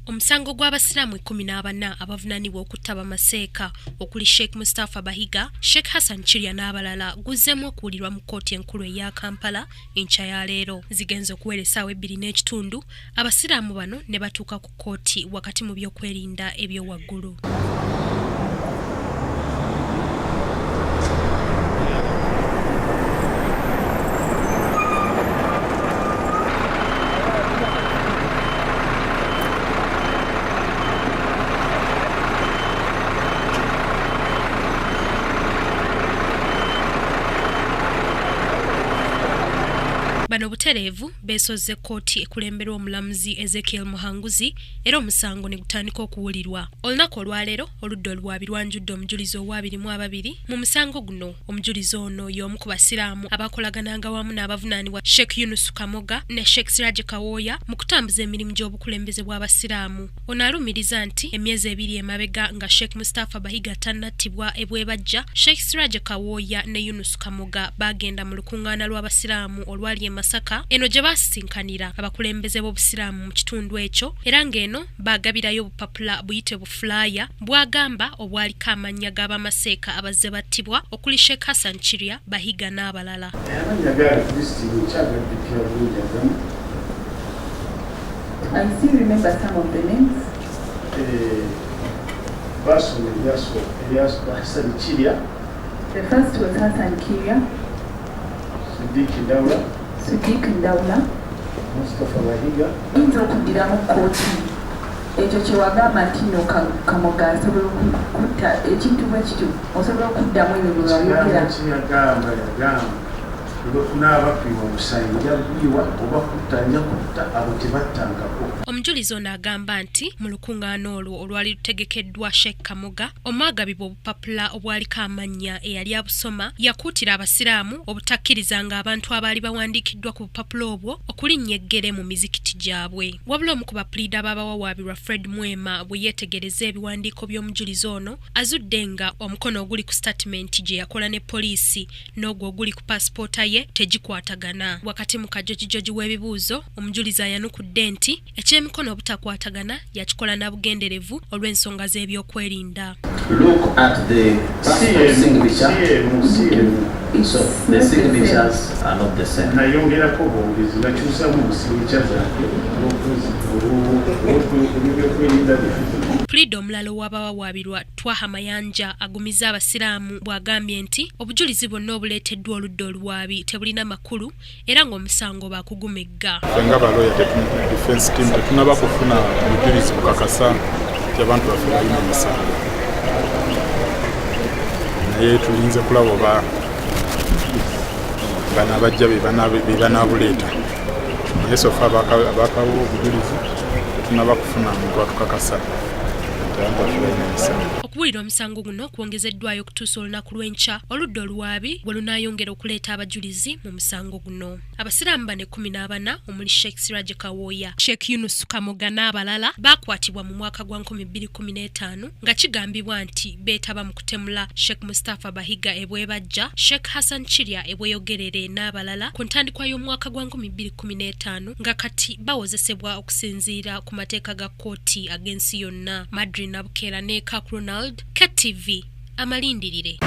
Omusango gw'abasiraamu 14 abavunaanibwa okutta Bamaseeka okuli Sheikh Mustafa Bahiga, Sheikh Hassan Kirya n'abalala guzzeemu okuwulirwa mu kkooti enkulu eya Kampala enkya ya leero. Zigenze okuwera essaawa 2.5 abasiraamu bano ne batuuka ku kkooti wakati mu by'okwerinda ebyowaggulu. Bano butereevu beesozze kkooti ekulemberwa omulamuzi Ezekiel Muhanguzi era omusango ne gutandika okuwulirwa. Olunaku olwaleero oludda oluwaabi lwanjudde omujulizi owa-22 mu musango guno. Omujulizi ono y'omu ku basiraamu abakolagananga wamu n'abavunaanibwa Sheikh Yunus Kamoga ne Sheikh Siraje Kawoya mu kutambuza emirimu gy'obukulembeze bw'abasiraamu. Ono alumiriza nti emyezi 2 emabega nga Sheikh Mustafa Bahiga tannattibwa ebwebajja, Sheikh Siraje Kawoya ne Yunus Kamoga bagenda mu lukungaana lw'abasiraamu olwali Masaka eno gye basisinkanira abakulembeze b'obusiraamu mu kitundu ekyo era ng'eno baagabirayo obupapula buyite bufulaya bwagamba obwaliko amannya g'Abamaseeka abazze battibwa okuli Sheikh Hassan Kirya, Bahiga n'abalala. I still remember some of the names. The first was Hassan Kirya, Siddiq Ndawula, Mustafa Bahiga. Inza okuddiramu kkooti ekyo kye wagamba nti no Kamoga asobola okutta ekintu bwe kityo osobola okuddamu ebyo bye wayogera. Yagamba n'abapima omusanja bwiwa oba kutta kutta abo tebattangako. Omujulizi ono agamba nti mu lukungaana olwo olwali lutegekeddwa Sheikh Kamoga omwagabibwa obupapula obwaliko amannya eyali abusoma yakuutira abasiraamu obutakkirizanga abantu abaali bawandiikiddwa ku bupapula obwo okulinnya eggere mu mizikiti gyabwe. Wabula omu ku bapuliida b'abawawaabirwa Fred Mwema bwe yeetegereza ebiwandiiko by'omujulizi ono azudde nga omukono oguli ku statement gye yakola ne poliisi n'ogwo oguli ku paasipoota ye tegikwatagana. Wakati mu kajojijoji w'ebibuuzo omujulizi ayanukudde nti eky'emikono obutakwatagana yakikola na bugenderevu olw'ensonga z'ebyokwerinda. Look at the signature. So the signatures are not the same. Nayongerako bwongezi nakyusamu signature zange olw'ebyokwerinda Puliida omulala ow'abawawaabirwa Twaha Mayanja agumizza abasiraamu bw'agambye nti obujulizi bwonna obuleeteddwa oludda oluwaabi tebulina makulu era ng'omusango baakugumegga. Nga baloya defense team tetunaba kufuna bujulizi bukakasa nti abantu baffe balina omusango, naye tulinze kulaba oba bano abajja be banaabuleeta, naye sofa abakawo obujulizi tetunaba kufuna muntu atukakasa. Okuwulira omusango guno kwongezeddwayo okutuusa olunaku lw'enkya oludda oluwaabi bwe lunaayongera okuleeta abajulizi mu musango guno. Abasiraamu bano 14 omuli Sheikh Siraje Kawoya, Sheikh Yunus Kamoga n'abalala baakwatibwa mu mwaka gwa 2015 nga kigambibwa nti beetaba mu kutemula Sheikh Mustafa Bahiga ebwebajja, Sheikh Hassan Kirya ebweyogerere n'abalala ku ntandikwa y'omwaka gwa 2015 nga kati bawozesebwa okusinziira ku mateeka ga kkooti ag'ensi yonna. Madri Nabukera ne Kak Ronald, KTV, amalindirire.